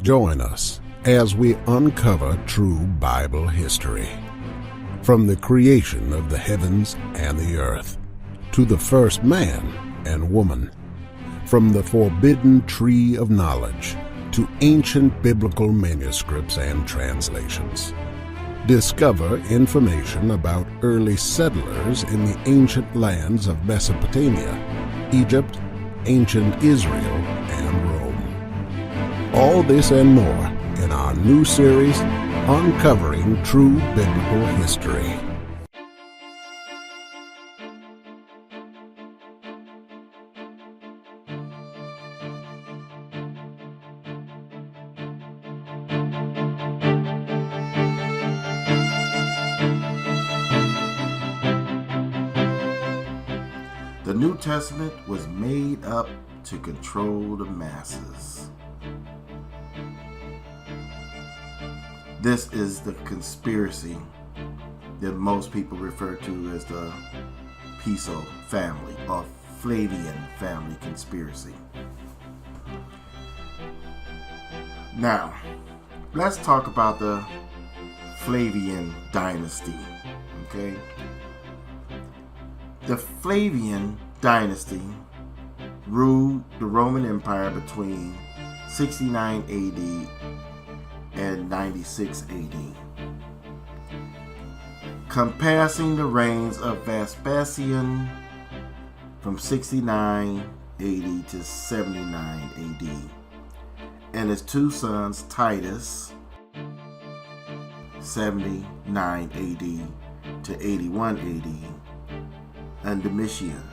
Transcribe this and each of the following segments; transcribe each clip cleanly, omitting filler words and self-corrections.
Join us as we uncover true Bible history. From the creation of the heavens and the earth, to the first man and woman, from the forbidden tree of knowledge, to ancient biblical manuscripts and translations. Discover information about early settlers in the ancient lands of Mesopotamia, Egypt, ancient Israel, and Rome. All this and more in our new series, Uncovering True Biblical History. The New Testament was made up to control the masses. This is the conspiracy that most people refer to as the Piso family or Flavian family conspiracy. Now, let's talk about the Flavian dynasty, okay? The Flavian dynasty ruled the Roman Empire between 69 AD and 96 AD, compassing the reigns of Vespasian from 69 AD to 79 AD, and his two sons Titus, 79 AD to 81 AD, and Domitian,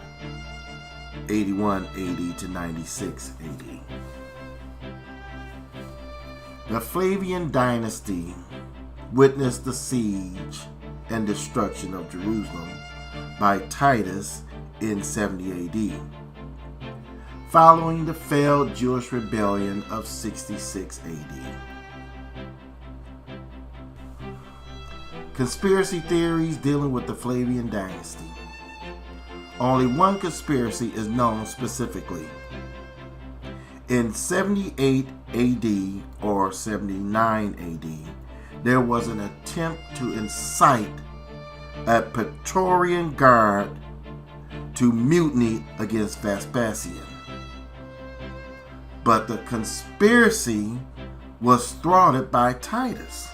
81 AD to 96 AD. The Flavian dynasty witnessed the siege and destruction of Jerusalem by Titus in 70 AD, following the failed Jewish rebellion of 66 AD. Conspiracy theories dealing with the Flavian dynasty. Only one conspiracy is known specifically. In 78 AD or 79 AD, there was an attempt to incite a Praetorian Guard to mutiny against Vespasian. But the conspiracy was thwarted by Titus.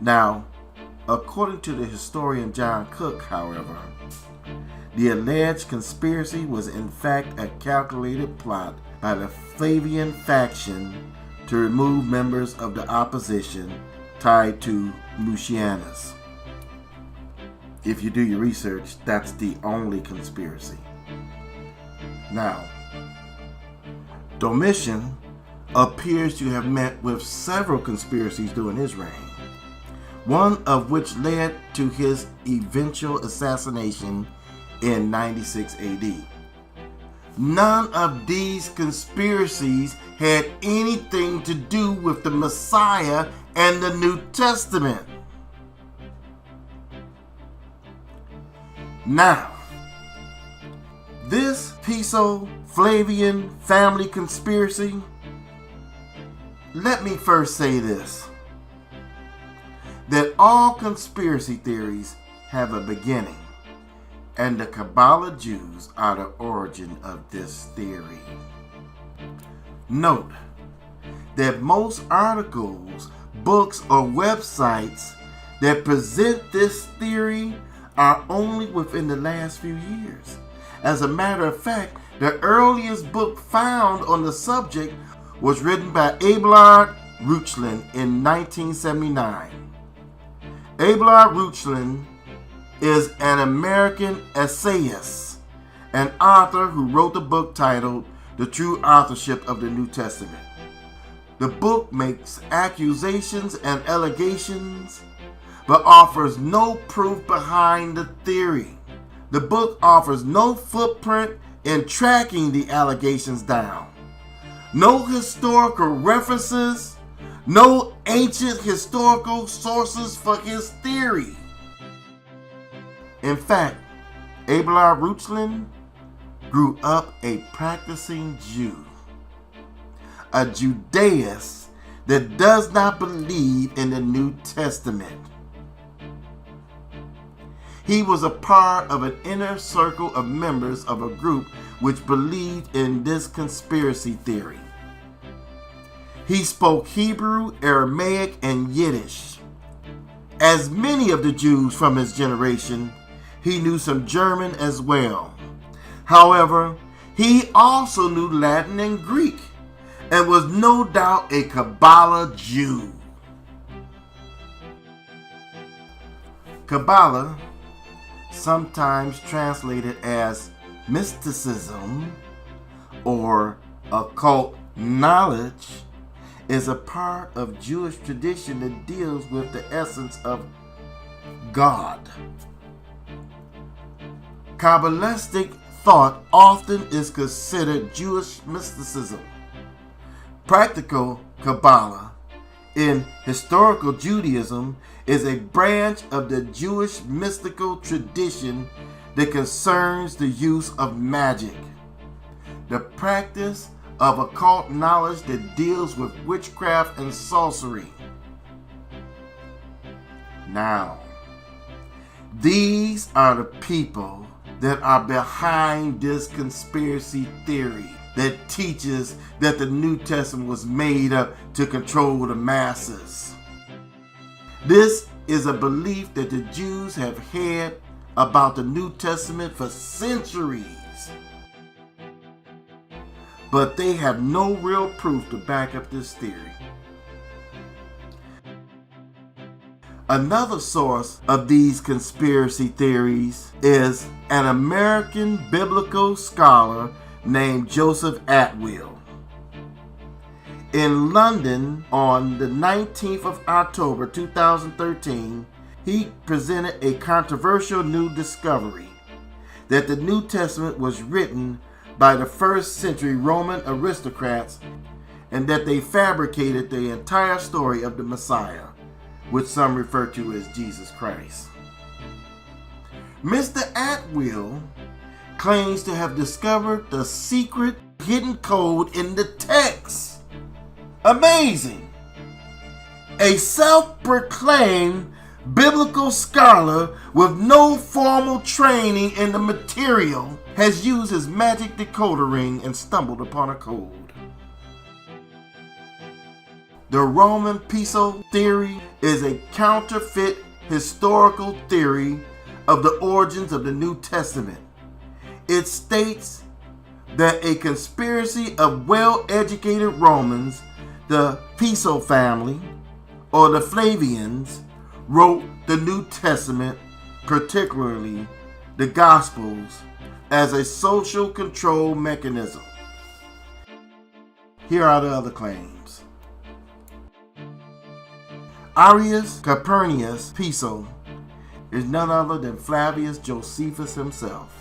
Now, according to the historian John Cook, however, the alleged conspiracy was in fact a calculated plot by the Flavian faction to remove members of the opposition tied to Mucianus. If you do your research, that's the only conspiracy. Now, Domitian appears to have met with several conspiracies during his reign, one of which led to his eventual assassination in 96 AD. None of these conspiracies had anything to do with the Messiah and the New Testament. Now, this Piso Flavian family conspiracy, let me first say this, that all conspiracy theories have a beginning, and the Kabbalah Jews are the origin of this theory. Note that most articles, books, or websites that present this theory are only within the last few years. As a matter of fact, the earliest book found on the subject was written by Abelard Reuchlin in 1979. Abelard Reuchlin is an American essayist and author who wrote the book titled The True Authorship of the New Testament. The book makes accusations and allegations, but offers no proof behind the theory. The book offers no footprint in tracking the allegations down, no historical references, no ancient historical sources for his theory. In fact, Abelard Reuchlin grew up a practicing Jew. a Judaist that does not believe in the New Testament. He was a part of an inner circle of members of a group which believed in this conspiracy theory. He spoke Hebrew, Aramaic, and Yiddish. As many of the Jews from his generation, he knew some German as well. However, he also knew Latin and Greek and was no doubt a Kabbalah Jew. Kabbalah, sometimes translated as mysticism or occult knowledge, is a part of Jewish tradition that deals with the essence of God. Kabbalistic thought often is considered Jewish mysticism. Practical Kabbalah in historical Judaism is a branch of the Jewish mystical tradition that concerns the use of magic, the practice of occult knowledge that deals with witchcraft and sorcery. Now, these are the people that are behind this conspiracy theory that teaches that the New Testament was made up to control the masses. This is a belief that the Jews have had about the New Testament for centuries, but they have no real proof to back up this theory. Another source of these conspiracy theories is an American biblical scholar named Joseph Atwill. In London on the 19th of October 2013, he presented a controversial new discovery that the New Testament was written by the first century Roman aristocrats and that they fabricated the entire story of the Messiah, which some refer to as Jesus Christ. Mr. Atwill claims to have discovered the secret hidden code in the text. Amazing! A self-proclaimed biblical scholar with no formal training in the material has used his magic decoder ring and stumbled upon a code. The Roman Piso theory is a counterfeit historical theory of the origins of the New Testament. It states that a conspiracy of well-educated Romans, the Piso family, or the Flavians, wrote the New Testament, particularly the Gospels, as a social control mechanism. Here are the other claims. Arius Calpurnius Piso is none other than Flavius Josephus himself.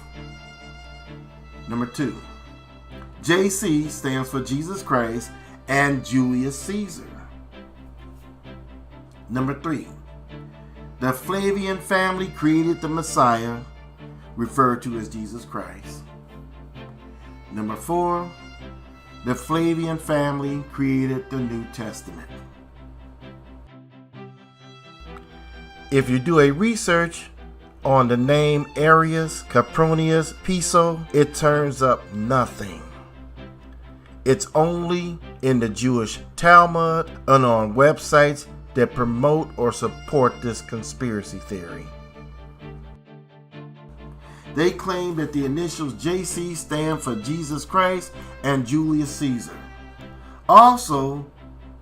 Number 2, JC stands for Jesus Christ and Julius Caesar. Number 3, the Flavian family created the Messiah, referred to as Jesus Christ. Number 4, the Flavian family created the New Testament. If you do a research on the name Arius Calpurnius Piso, it turns up nothing. It's only in the Jewish Talmud and on websites that promote or support this conspiracy theory. They claim that the initials JC stand for Jesus Christ and Julius Caesar. Also,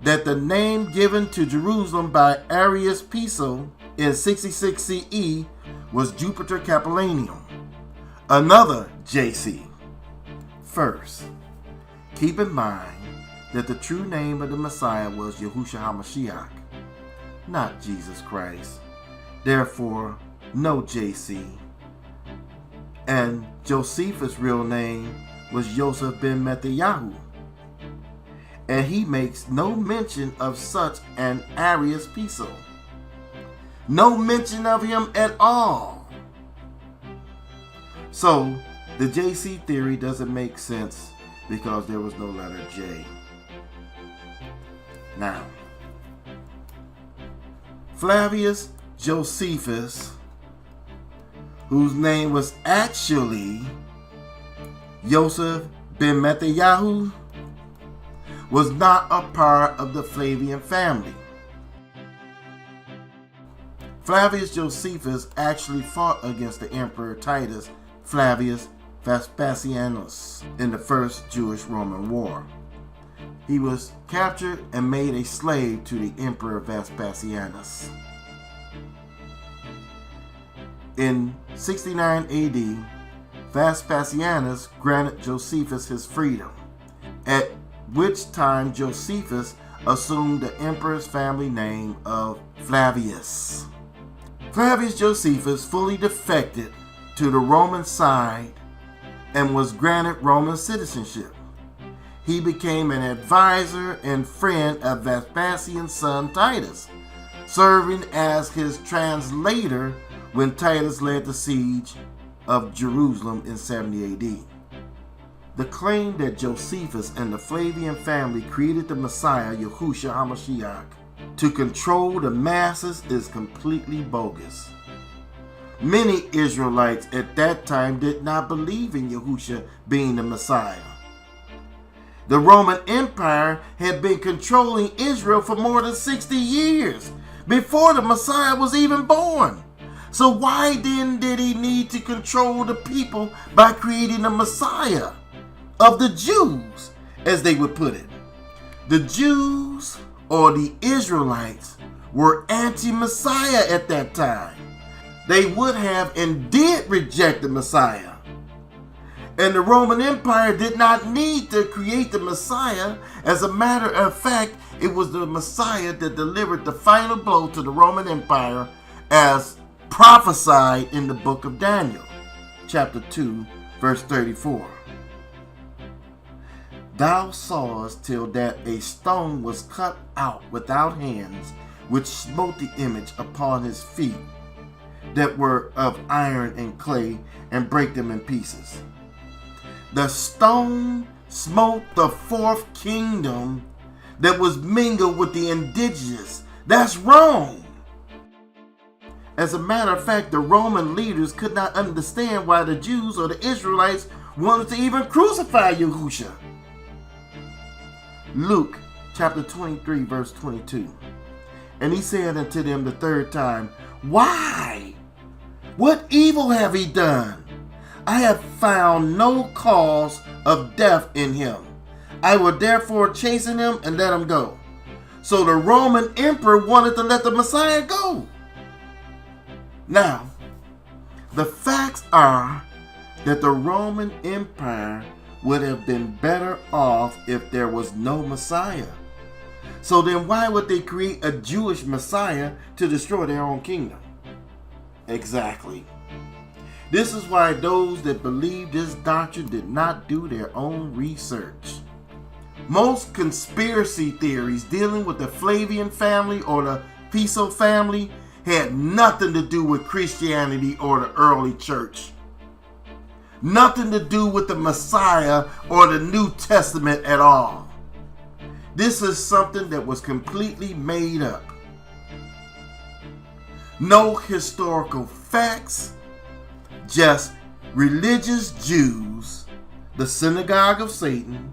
that the name given to Jerusalem by Arius Piso in 66 CE was Jupiter Capitolinum, another JC. First, keep in mind that the true name of the Messiah was Yahushua Ha Mashiac, not Jesus Christ. Therefore, no JC. And Josephus' real name was Joseph ben Mattheyahu, and he makes no mention of such an Arius Piso. No mention of him at all. So, the JC theory doesn't make sense because there was no letter J. Now, Flavius Josephus, whose name was actually Yosef ben Mattheyahu, was not a part of the Flavian family. Flavius Josephus actually fought against the Emperor Titus Flavius Vespasianus in the First Jewish-Roman War. He was captured and made a slave to the Emperor Vespasianus. In 69 AD, Vespasianus granted Josephus his freedom, at which time Josephus assumed the emperor's family name of Flavius. Flavius Josephus fully defected to the Roman side and was granted Roman citizenship. He became an advisor and friend of Vespasian's son Titus, serving as his translator when Titus led the siege of Jerusalem in 70 AD. The claim that Josephus and the Flavian family created the Messiah, Yahushua Ha Mashiac, to control the masses is completely bogus. Many Israelites at that time did not believe in Yahushua being the Messiah. The Roman Empire had been controlling Israel for more than 60 years before the Messiah was even born. So why then did he need to control the people by creating a Messiah of the Jews, as they would put it? The Jews, or the Israelites, were anti-Messiah at that time. They would have and did reject the Messiah. And the Roman Empire did not need to create the Messiah. As a matter of fact, it was the Messiah that delivered the final blow to the Roman Empire, as prophesied in the book of Daniel, chapter 2, verse 34. Thou sawest till that a stone was cut out without hands, which smote the image upon his feet, that were of iron and clay, and brake them in pieces. The stone smote the fourth kingdom that was mingled with the indigenous. That's wrong. As a matter of fact, the Roman leaders could not understand why the Jews or the Israelites wanted to even crucify Yahushua. Luke chapter 23, verse 22. And he said unto them the third time, Why? What evil have he done? I have found no cause of death in him. I will therefore chasten him and let him go. So the Roman emperor wanted to let the Messiah go. Now, the facts are that the Roman Empire would have been better off if there was no Messiah. So then why would they create a Jewish Messiah to destroy their own kingdom? Exactly. This is why those that believe this doctrine did not do their own research. Most conspiracy theories dealing with the Flavian family or the Piso family had nothing to do with Christianity or the early church. Nothing to do with the Messiah or the New Testament at all. This is something that was completely made up. No historical facts, just religious Jews, the synagogue of Satan,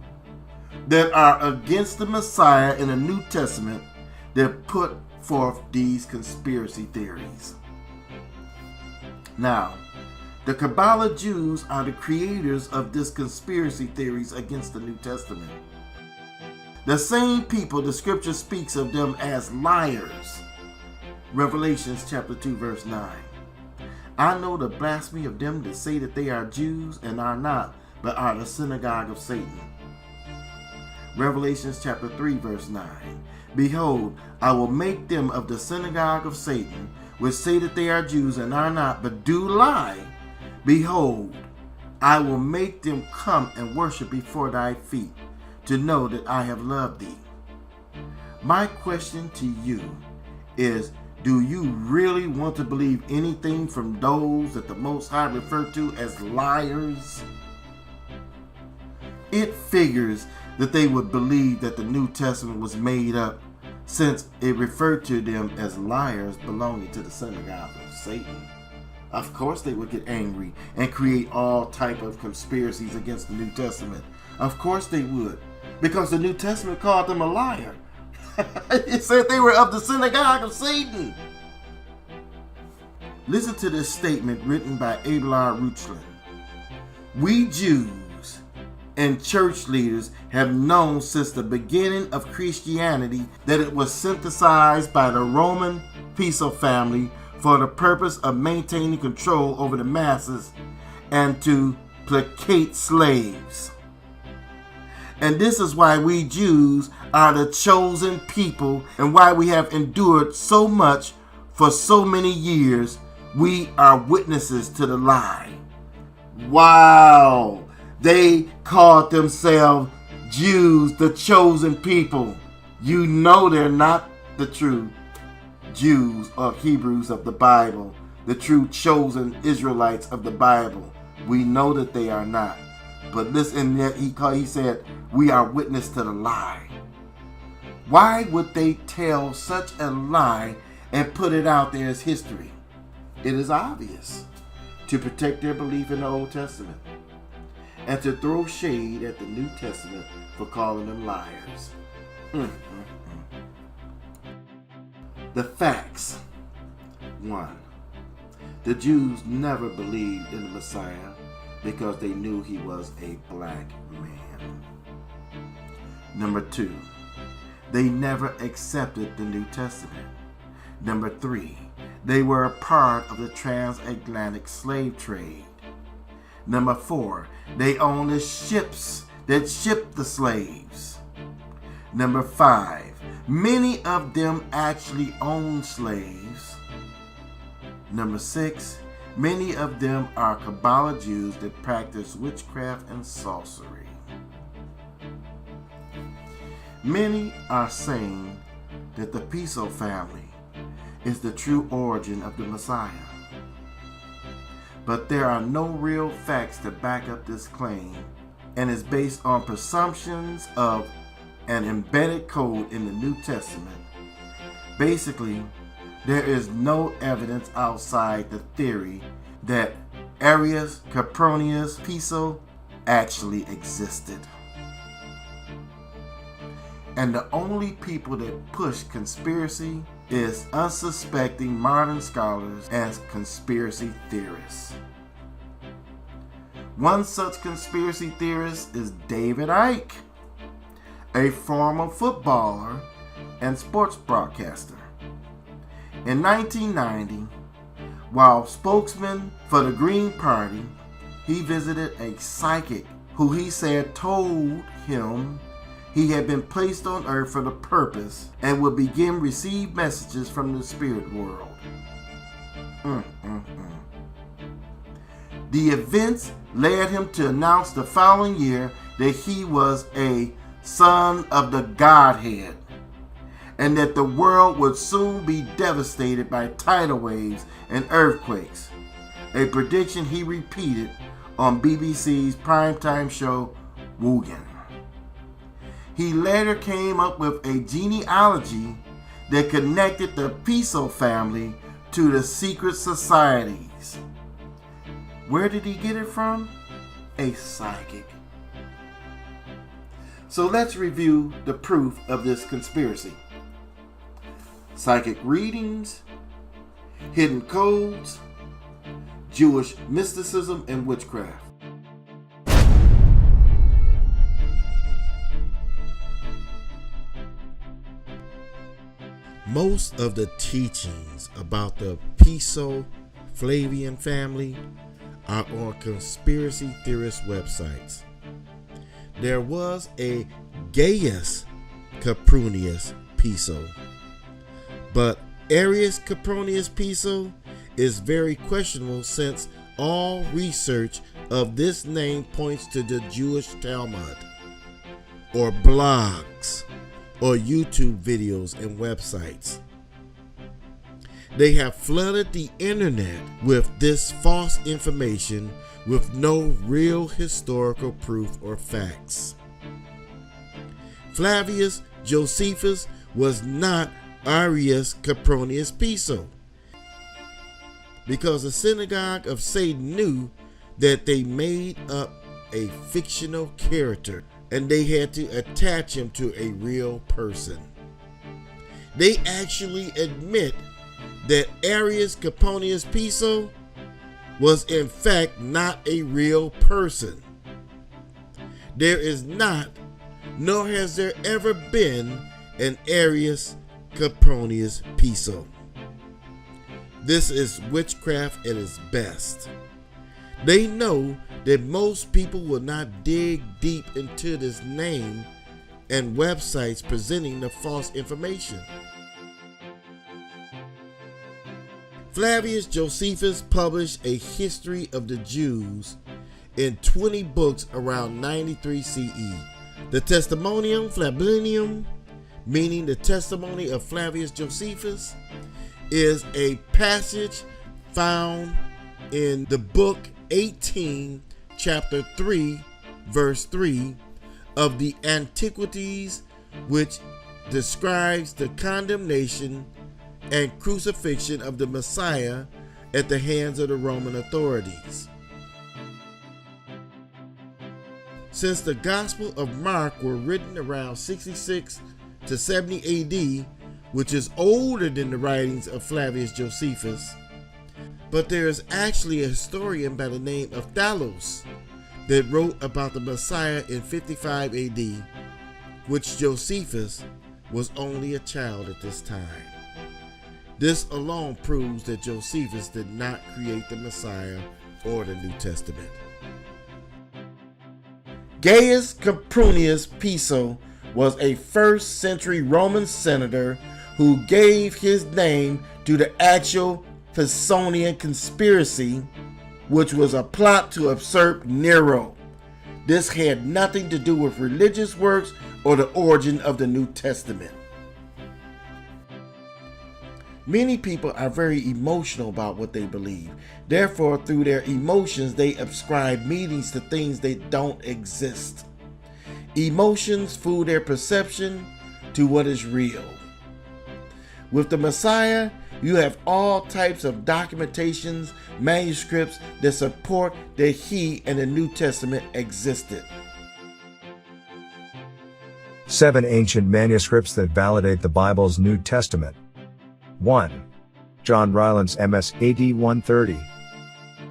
that are against the Messiah in the New Testament that put forth these conspiracy theories. Now, the Kabbalah Jews are the creators of this conspiracy theories against the New Testament. The same people the scripture speaks of them as liars. Revelations chapter 2 verse 9. I know the blasphemy of them that say that they are Jews and are not, but are the synagogue of Satan. Revelations chapter 3 verse 9. Behold, I will make them of the synagogue of Satan, which say that they are Jews and are not, but do lie. Behold, I will make them come and worship before thy feet, to know that I have loved thee. My question to you is, do you really want to believe anything from those that the Most High referred to as liars? It figures that they would believe that the New Testament was made up since it referred to them as liars belonging to the synagogue of Satan. Of course they would get angry and create all type of conspiracies against the New Testament. Of course they would, because the New Testament called them a liar. It said they were of the synagogue of Satan. Listen to this statement written by ABBA YAH. We Jews and church leaders have known since the beginning of Christianity that it was synthesized by the Roman Piso family for the purpose of maintaining control over the masses and to placate slaves. And this is why we Jews are the chosen people and why we have endured so much for so many years. We are witnesses to the lie. Wow! They called themselves Jews, the chosen people. You know they're not the true Jews or Hebrews of the Bible, the true chosen Israelites of the Bible. We know that they are not. But listen, he said, we are witness to the lie. Why would they tell such a lie and put it out there as history? It is obvious. To protect their belief in the Old Testament and to throw shade at the New Testament for calling them liars. The facts. 1. The Jews never believed in the Messiah because they knew he was a black man. Number 2, they never accepted the New Testament. Number 3, they were a part of the transatlantic slave trade. Number 4, they owned the ships that shipped the slaves. Number 5, many of them actually owned slaves. Number 6, many of them are Kabbalah Jews that practice witchcraft and sorcery. Many are saying that the Piso family is the true origin of the Messiah. But there are no real facts to back up this claim, and is based on presumptions of an embedded code in the New Testament. Basically, there is no evidence outside the theory that Arius Copronius Piso actually existed. And the only people that push conspiracy is unsuspecting modern scholars and conspiracy theorists. One such conspiracy theorist is David Icke, a former footballer and sports broadcaster. In 1990, while spokesman for the Green Party, he visited a psychic who he said told him he had been placed on earth for the purpose and would begin receive messages from the spirit world. The events led him to announce the following year that he was a son of the Godhead and that the world would soon be devastated by tidal waves and earthquakes, a prediction he repeated on BBC's primetime show Wogan. He later came up with a genealogy that connected the Piso family to the secret societies. Where did he get it from? A psychic. So let's review the proof of this conspiracy. Psychic readings, hidden codes, Jewish mysticism and witchcraft. Most of the teachings about the Piso Flavian family are on conspiracy theorist websites. There was a Gaius Copronius Piso, but Arius Copronius Piso is very questionable since all research of this name points to the Jewish Talmud, or blogs, or YouTube videos and websites. They have flooded the internet with this false information with no real historical proof or facts. Flavius Josephus was not Arius Copronius Piso, because the synagogue of Satan knew that they made up a fictional character and they had to attach him to a real person. They actually admit that Arius Copronius Piso was in fact not a real person. There is not, nor has there ever been, an Arius Copronius Piso. This is witchcraft at its best. They know that most people will not dig deep into this name and websites presenting the false information. Flavius Josephus published a history of the Jews in 20 books around 93 CE. The Testimonium Flavianum, meaning the testimony of Flavius Josephus, is a passage found in the book 18, chapter 3, verse 3 of the Antiquities, which describes the condemnation and crucifixion of the Messiah at the hands of the Roman authorities. Since the Gospel of Mark were written around 66 to 70 AD, which is older than the writings of Flavius Josephus, but there is actually a historian by the name of Thallus that wrote about the Messiah in 55 AD, which Josephus was only a child at this time. This alone proves that Josephus did not create the Messiah or the New Testament. Gaius Copronius Piso was a 1st century Roman senator who gave his name to the actual Pisonian conspiracy, which was a plot to usurp Nero. This had nothing to do with religious works or the origin of the New Testament. Many people are very emotional about what they believe. Therefore, through their emotions, they ascribe meanings to things that don't exist. Emotions fool their perception to what is real. With the Messiah, you have all types of documentations, manuscripts that support that he and the New Testament existed. 7 ancient manuscripts that validate the Bible's New Testament. 1. John Ryland's MS AD 130.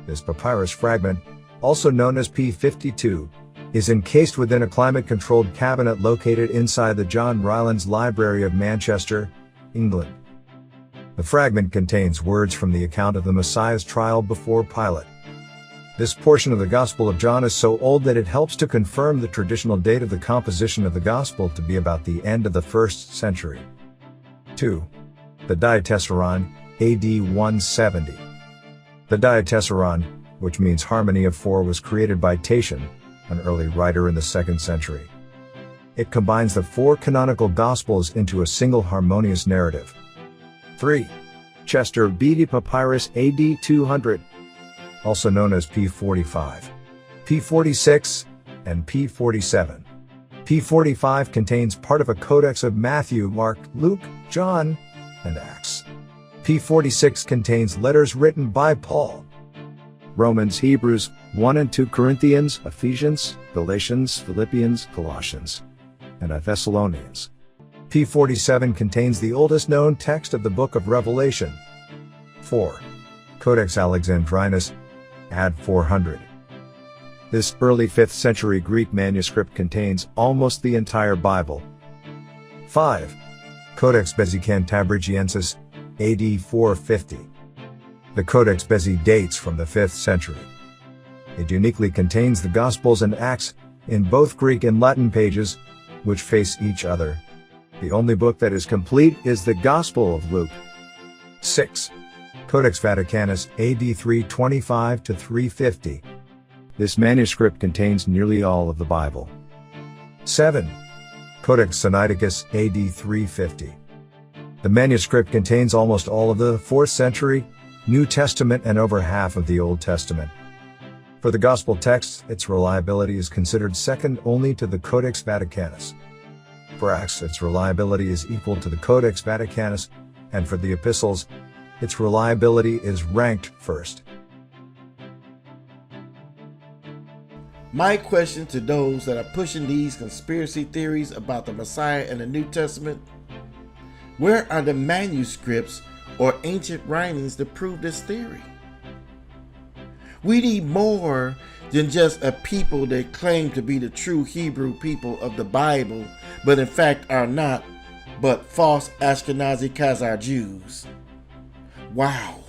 This papyrus fragment, also known as P52, is encased within a climate-controlled cabinet located inside the John Rylands Library of Manchester, England. The fragment contains words from the account of the Messiah's trial before Pilate. This portion of the Gospel of John is so old that it helps to confirm the traditional date of the composition of the Gospel to be about the end of the 1st century. 2. The Diatessaron, AD 170. The Diatessaron, which means harmony of 4, was created by Tatian, an early writer in the 2nd century. It combines the 4 canonical Gospels into a single harmonious narrative. 3. Chester Beatty Papyrus AD 200, also known as P45, P46, and P47. P45 contains part of a codex of Matthew, Mark, Luke, John, and Acts. P46 contains letters written by Paul. Romans, Hebrews, 1 and 2 Corinthians, Ephesians, Galatians, Philippians, Colossians, and Thessalonians. P47 contains the oldest known text of the Book of Revelation. 4. Codex Alexandrinus, AD 400. This early 5th century Greek manuscript contains almost the entire Bible. 5. Codex Bezae Cantabrigiensis, AD 450. The Codex Bezae dates from the 5th century. It uniquely contains the Gospels and Acts, in both Greek and Latin pages, which face each other. The only book that is complete is the Gospel of Luke. 6. Codex Vaticanus, AD 325 to 350. This manuscript contains nearly all of the Bible. 7. Codex Sinaiticus, AD 350. The manuscript contains almost all of the 4th century New Testament and over half of the Old Testament. For the Gospel texts, its reliability is considered second only to the Codex Vaticanus. For Acts, its reliability is equal to the Codex Vaticanus, and for the epistles, its reliability is ranked first. My question to those that are pushing these conspiracy theories about the Messiah and the New Testament: where are the manuscripts or ancient writings to prove this theory? We need more than just a people that claim to be the true Hebrew people of the Bible, but in fact are not, but false Ashkenazi Khazar Jews. Wow.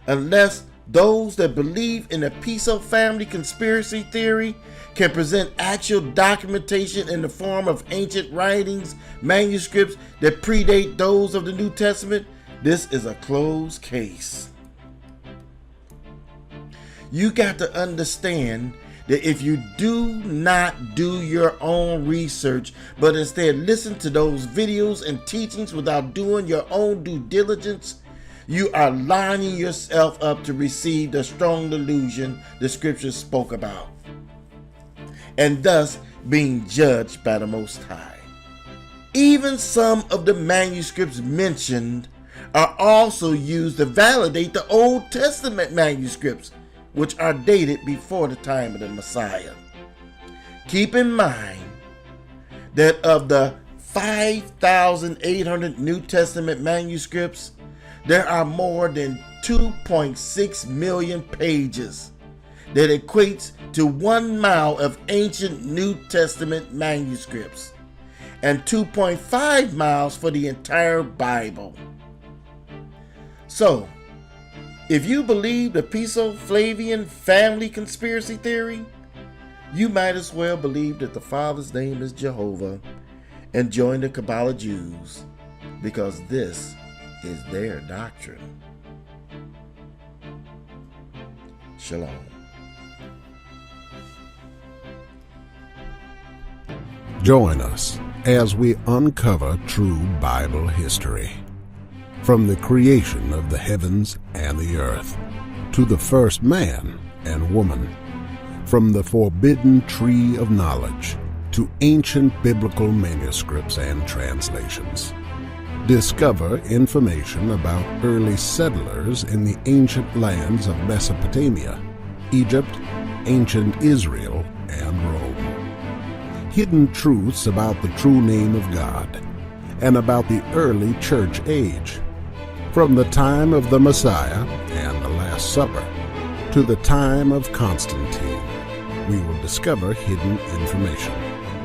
Unless those that believe in the Piso family conspiracy theory can present actual documentation in the form of ancient writings, manuscripts that predate those of the New Testament, this is a closed case. You got to understand that if you do not do your own research, but instead listen to those videos and teachings without doing your own due diligence, you are lining yourself up to receive the strong delusion the scriptures spoke about, and thus being judged by the Most High. Even some of the manuscripts mentioned are also used to validate the Old Testament manuscripts, which are dated before the time of the Messiah. Keep in mind that of the 5,800 New Testament manuscripts, there are more than 2.6 million pages that equates to 1 mile of ancient New Testament manuscripts and 2.5 miles for the entire Bible. So, if you believe the Piso Flavian family conspiracy theory, you might as well believe that the Father's name is Jehovah and join the Kabbalah Jews, because this is their doctrine. Shalom. Join us as we uncover true Bible history. From the creation of the heavens and the earth, to the first man and woman, from the forbidden tree of knowledge, to ancient biblical manuscripts and translations. Discover information about early settlers in the ancient lands of Mesopotamia, Egypt, ancient Israel, and Rome. Hidden truths about the true name of God, and about the early church age, from the time of the Messiah and the Last Supper to the time of Constantine. We will discover hidden information.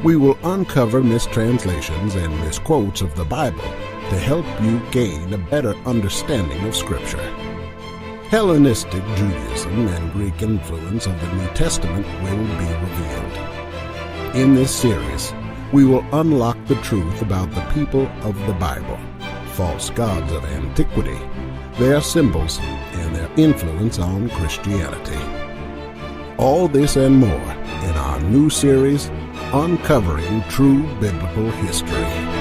We will uncover mistranslations and misquotes of the Bible to help you gain a better understanding of Scripture. Hellenistic Judaism and Greek influence of the New Testament will be revealed. In this series, we will unlock the truth about the people of the Bible, false gods of antiquity, their symbols, and their influence on Christianity. All this and more in our new series, Uncovering True Biblical History.